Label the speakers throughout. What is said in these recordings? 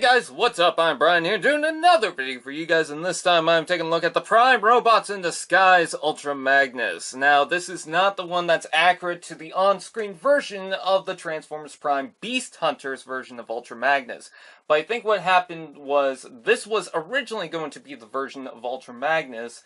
Speaker 1: guys, what's up? I'm Brian here doing another video for you guys, and this time I'm taking a look at the Prime Robots in Disguise Ultra Magnus. Now, this is not the one that's accurate to the on-screen version of the Transformers Prime Beast Hunters version of Ultra Magnus. But I think what happened was, this was originally going to be the version of Ultra Magnus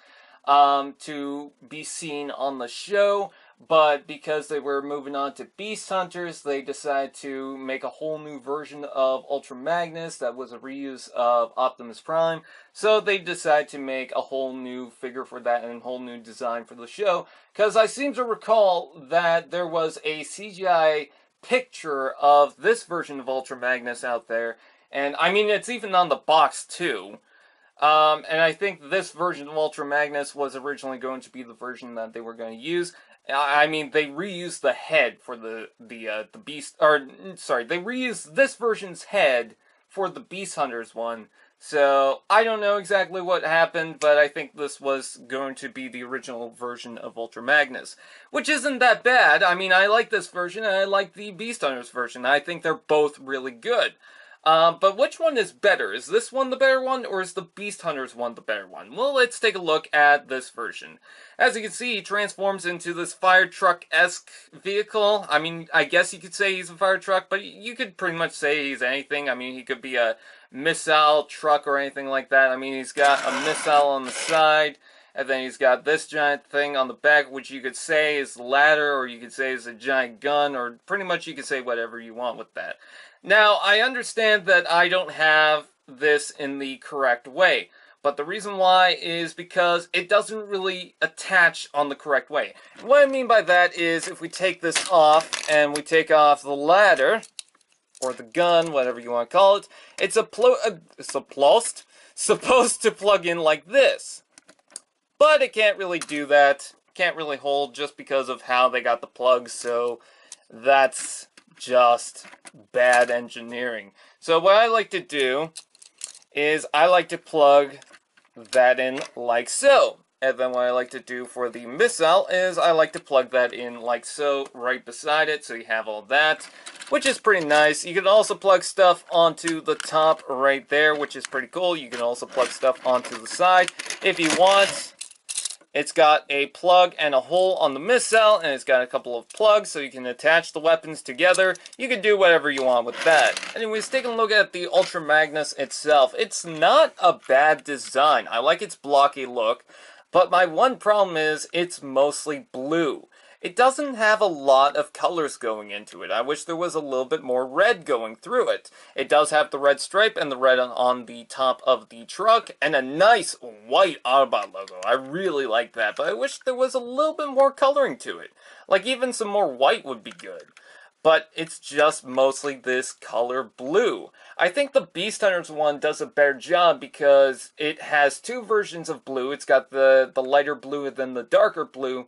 Speaker 1: to be seen on the show, but because they were moving on to Beast Hunters, they decided to make a whole new version of Ultra Magnus that was a reuse of Optimus Prime. So they decided to make a whole new figure for that and a whole new design for the show. Because I seem to recall that there was a CGI picture of this version of Ultra Magnus out there. And I mean, it's even on the box too. And I think this version of Ultra Magnus was originally going to be the version that they were going to use. I mean, they reused the head for the Beast, or, sorry, they reused this version's head for the Beast Hunters one. So, I don't know exactly what happened, but I think this was going to be the original version of Ultra Magnus. Which isn't that bad. I mean, I like this version, and I like the Beast Hunters version. I think they're both really good. But which one is better? Is this one the better one, or is the Beast Hunters one the better one? Well, let's take a look at this version. As you can see, he transforms into this fire truck-esque vehicle. I mean, I guess you could say he's a fire truck, but you could pretty much say he's anything. I mean, he could be a missile truck or anything like that. I mean, he's got a missile on the side, and then he's got this giant thing on the back, which you could say is the ladder, or you could say is a giant gun, or pretty much you could say whatever you want with that. Now, I understand that I don't have this in the correct way, but the reason why is because it doesn't really attach on the correct way. What I mean by that is if we take this off and we take off the ladder, or the gun, whatever you want to call it, it's supposed to plug in like this. But it can't really do that, can't really hold just because of how they got the plugs, so that's just bad engineering. So what I like to do is I like to plug that in like so. And then what I like to do for the missile is I like to plug that in like so right beside it, so you have all that, which is pretty nice. You can also plug stuff onto the top right there, which is pretty cool. You can also plug stuff onto the side if you want. It's got a plug and a hole on the missile, and it's got a couple of plugs, so you can attach the weapons together. You can do whatever you want with that. Anyways, taking a look at the Ultra Magnus itself. It's not a bad design. I like its blocky look, but my one problem is it's mostly blue. It doesn't have a lot of colors going into it. I wish there was a little bit more red going through it. It does have the red stripe and the red on the top of the truck, and a nice white Autobot logo. I really like that, but I wish there was a little bit more coloring to it. Like, even some more white would be good. But it's just mostly this color blue. I think the Beast Hunters one does a better job because it has two versions of blue. It's got the lighter blue and then the darker blue.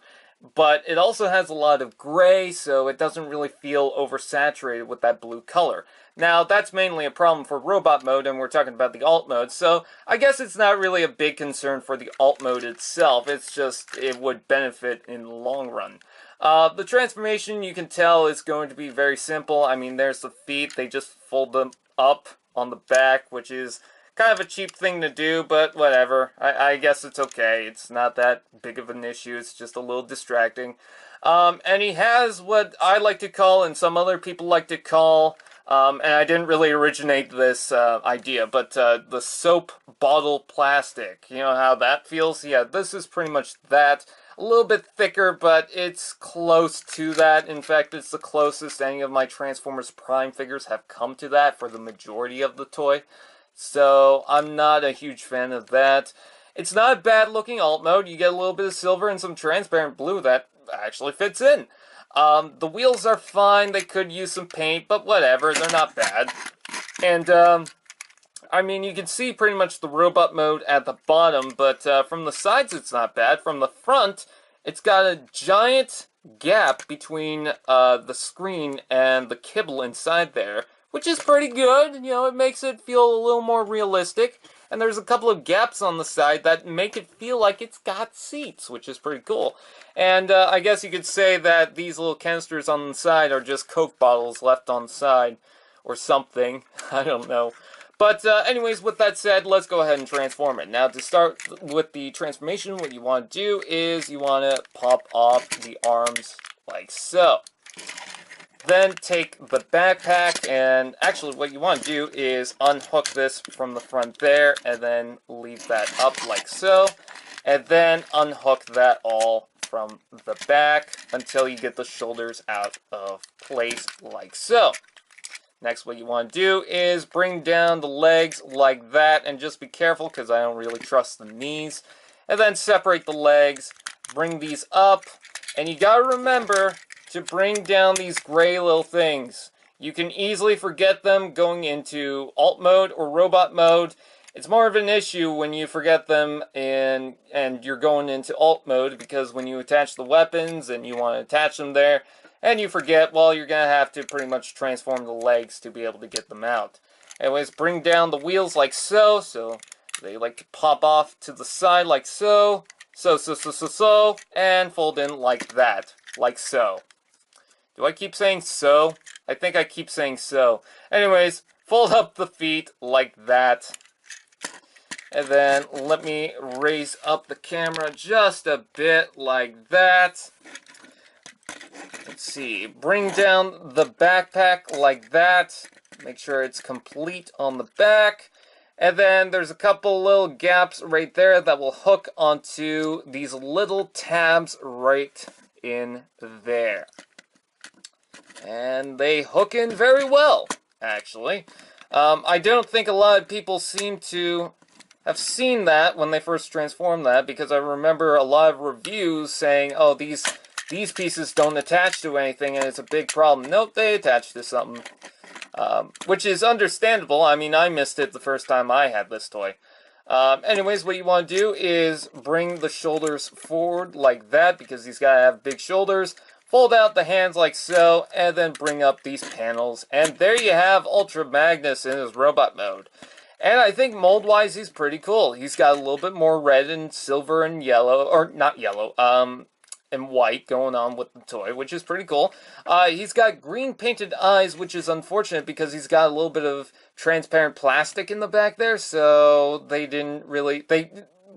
Speaker 1: But it also has a lot of gray, so it doesn't really feel oversaturated with that blue color. Now, that's mainly a problem for robot mode, and we're talking about the alt mode, so I guess it's not really a big concern for the alt mode itself. It's just, it would benefit in the long run. The transformation, you can tell, is going to be very simple. I mean, there's the feet. They just fold them up on the back, which is kind of a cheap thing to do, but whatever. I guess it's okay. It's not that big of an issue. It's just a little distracting. And he has what I like to call, and some other people like to call, and I didn't really originate this idea, but the soap bottle plastic. You know how that feels? Yeah, this is pretty much that. A little bit thicker, but it's close to that. In fact, it's the closest any of my Transformers Prime figures have come to that for the majority of the toy. So, I'm not a huge fan of that. It's not a bad looking alt mode. You get a little bit of silver and some transparent blue that actually fits in. The wheels are fine. They could use some paint, but whatever. They're not bad. And, I mean, you can see pretty much the robot mode at the bottom, but from the sides it's not bad. From the front, it's got a giant gap between the screen and the kibble inside there, which is pretty good. You know, it makes it feel a little more realistic. And there's a couple of gaps on the side that make it feel like it's got seats, which is pretty cool. And I guess you could say that these little canisters on the side are just Coke bottles left on the side, or something. I don't know. But anyways, with that said, let's go ahead and transform it. Now, to start with the transformation, what you want to do is you want to pop off the arms like so. Then take the backpack, and actually what you want to do is unhook this from the front there, and then leave that up like so. And then unhook that all from the back until you get the shoulders out of place like so. Next, what you want to do is bring down the legs like that, and just be careful because I don't really trust the knees. And then separate the legs, bring these up, and you gotta remember to bring down these gray little things. You can easily forget them going into alt mode or robot mode. It's more of an issue when you forget them and you're going into alt mode, because when you attach the weapons and you want to attach them there and you forget, well, you're going to have to pretty much transform the legs to be able to get them out. Anyways, bring down the wheels like so. So they like to pop off to the side like so. So, and fold in like that. Like so. Do I keep saying so? I think I keep saying so. Anyways, fold up the feet like that. And then let me raise up the camera just a bit like that. Let's see. Bring down the backpack like that. Make sure it's complete on the back. And then there's a couple little gaps right there that will hook onto these little tabs right in there. And they hook in very well, actually. I don't think a lot of people seem to have seen that when they first transformed that, because I remember a lot of reviews saying, oh, these pieces don't attach to anything and it's a big problem. Nope, they attach to something. Which is understandable. I mean, I missed it the first time I had this toy. Anyways, what you want to do is bring the shoulders forward like that, because he's got to have big shoulders. Fold out the hands like so, and then bring up these panels. And there you have Ultra Magnus in his robot mode. And I think mold-wise, he's pretty cool. He's got a little bit more red and silver and yellow, or not yellow, and white going on with the toy, which is pretty cool. He's got green painted eyes, which is unfortunate because he's got a little bit of transparent plastic in the back there, so they didn't really...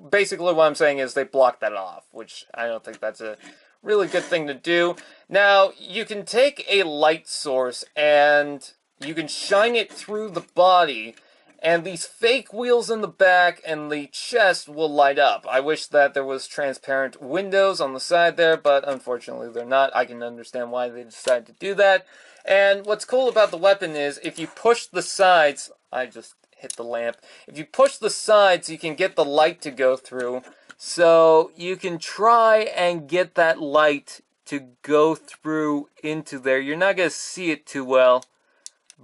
Speaker 1: Basically what I'm saying is they blocked that off, which I don't think that's a really good thing to do. Now, you can take a light source and you can shine it through the body, and these fake wheels in the back and the chest will light up. I wish that there was transparent windows on the side there, but unfortunately they're not. I can understand why they decided to do that. And what's cool about the weapon is if you push the sides... I just hit the lamp. If you push the sides, you can get the light to go through. So you can try and get that light to go through into there. You're not going to see it too well,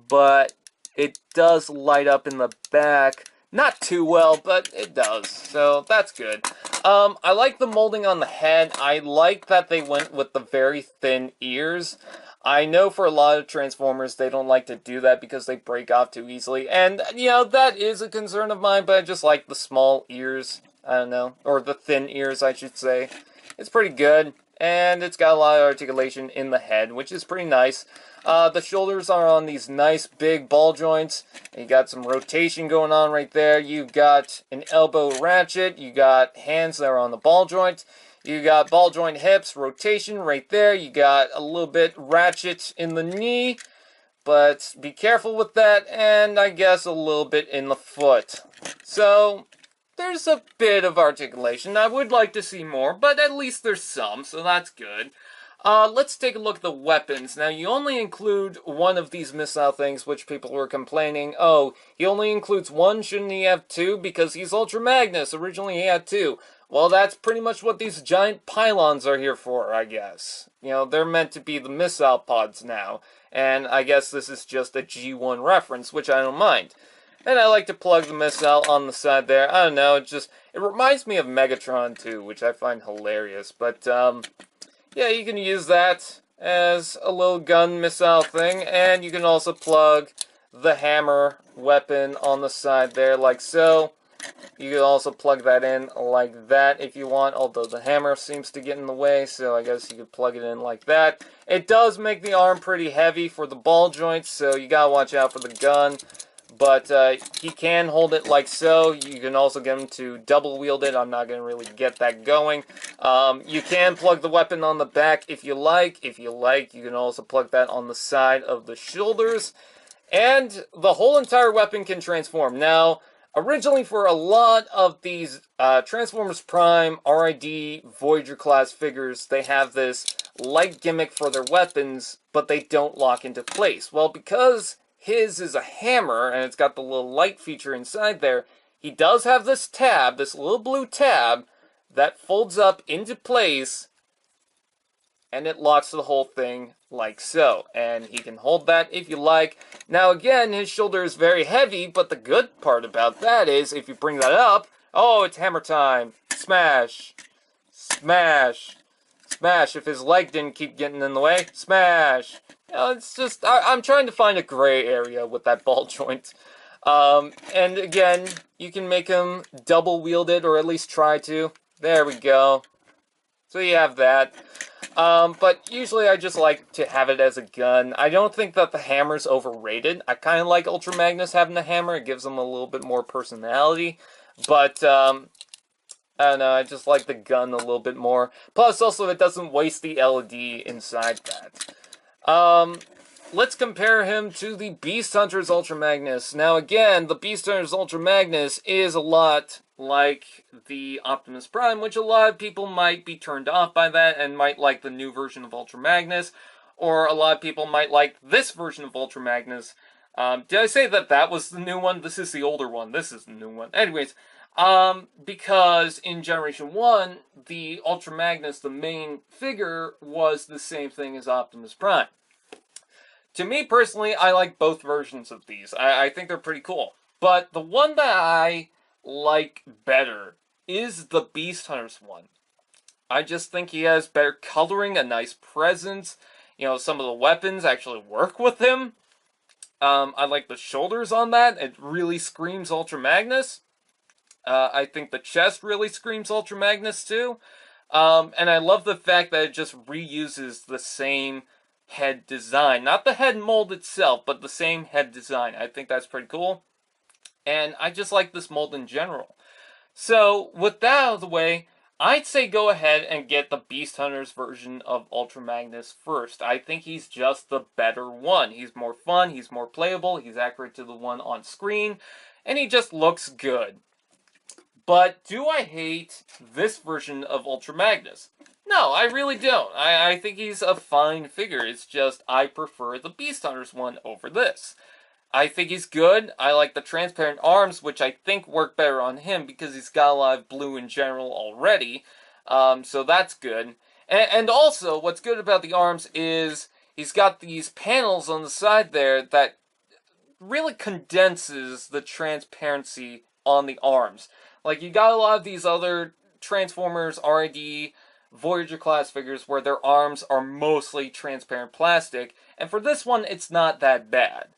Speaker 1: but it does light up in the back. Not too well, but it does. So that's good. I like the molding on the head. I like that they went with the very thin ears. I know for a lot of Transformers, they don't like to do that because they break off too easily. And, you know, that is a concern of mine, but I just like the small ears. I don't know. Or the thin ears, I should say. It's pretty good. And it's got a lot of articulation in the head, which is pretty nice. The shoulders are on these nice big ball joints. And you got some rotation going on right there. You've got an elbow ratchet. You got hands that are on the ball joint. You got ball joint hips, rotation right there. You got a little bit ratchet in the knee. But be careful with that. And I guess a little bit in the foot. So there's a bit of articulation. I would like to see more, but at least there's some, so that's good. Let's take a look at the weapons. Now, you only include one of these missile things, which people were complaining, oh, he only includes one, shouldn't he have two? Because he's Ultra Magnus. Originally, he had two. Well, that's pretty much what these giant pylons are here for, I guess. You know, they're meant to be the missile pods now. And I guess this is just a G1 reference, which I don't mind. And I like to plug the missile on the side there. I don't know, it reminds me of Megatron too, which I find hilarious. But, yeah, you can use that as a little gun missile thing. And you can also plug the hammer weapon on the side there, like so. You can also plug that in like that if you want, although the hammer seems to get in the way, so I guess you could plug it in like that. It does make the arm pretty heavy for the ball joints, so you gotta watch out for the gun. But he can hold it like so. You can also get him to double wield it. I'm not going to really get that going. You can plug the weapon on the back if you like. If you like, you can also plug that on the side of the shoulders. And the whole entire weapon can transform. Now, originally for a lot of these Transformers Prime, RID, Voyager class figures, they have this light gimmick for their weapons, but they don't lock into place. Well, because his is a hammer, and it's got the little light feature inside there, he does have this tab, this little blue tab, that folds up into place, and it locks the whole thing like so. And he can hold that if you like. Now again, his shoulder is very heavy, but the good part about that is, if you bring that up, oh, it's hammer time. Smash. Smash. Smash. If his leg didn't keep getting in the way, smash. You know, it's just, I'm trying to find a gray area with that ball joint. And again, you can make him double wielded, or at least try to. There we go. So you have that. But usually I just like to have it as a gun. I don't think that the hammer's overrated. I kind of like Ultra Magnus having the hammer. It gives him a little bit more personality. But, I don't know, I just like the gun a little bit more. Plus, also, it doesn't waste the LED inside that. Let's compare him to the Beast Hunter's Ultra Magnus. Now, again, the Beast Hunter's Ultra Magnus is a lot like the Optimus Prime, which a lot of people might be turned off by that and might like the new version of Ultra Magnus, or a lot of people might like this version of Ultra Magnus. Did I say that that was the new one? This is the older one. This is the new one. Anyways, because in Generation 1, the Ultra Magnus, the main figure, was the same thing as Optimus Prime. To me, personally, I like both versions of these. I think they're pretty cool. But the one that I like better is the Beast Hunters one. I just think he has better coloring, a nice presence. You know, some of the weapons actually work with him. I like the shoulders on that. It really screams Ultra Magnus. I think the chest really screams Ultra Magnus too. And I love the fact that it just reuses the same head design. Not the head mold itself, but the same head design. I think that's pretty cool. And I just like this mold in general. So, with that out of the way, I'd say go ahead and get the Beast Hunters version of Ultra Magnus first. I think he's just the better one. He's more fun, he's more playable, he's accurate to the one on screen, and he just looks good. But do I hate this version of Ultra Magnus? No, I really don't. I think he's a fine figure. It's just I prefer the Beast Hunters one over this. I think he's good. I like the transparent arms, which I think work better on him because he's got a lot of blue in general already. So that's good. And also, what's good about the arms is he's got these panels on the side there that really condenses the transparency on the arms. Like, you got a lot of these other Transformers, RID, Voyager class figures where their arms are mostly transparent plastic, and for this one, it's not that bad.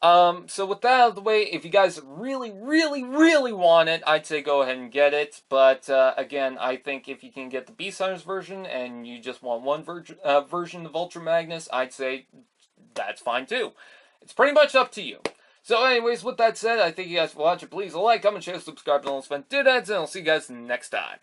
Speaker 1: So with that out of the way, if you guys really, really, really want it, I'd say go ahead and get it. But, again, I think if you can get the Beast Hunters version and you just want one version of Ultra Magnus, I'd say that's fine too. It's pretty much up to you. So anyways, with that said, I thank you guys for watching. Please like, comment, share, subscribe, and all those fun doodads, and I'll see you guys next time.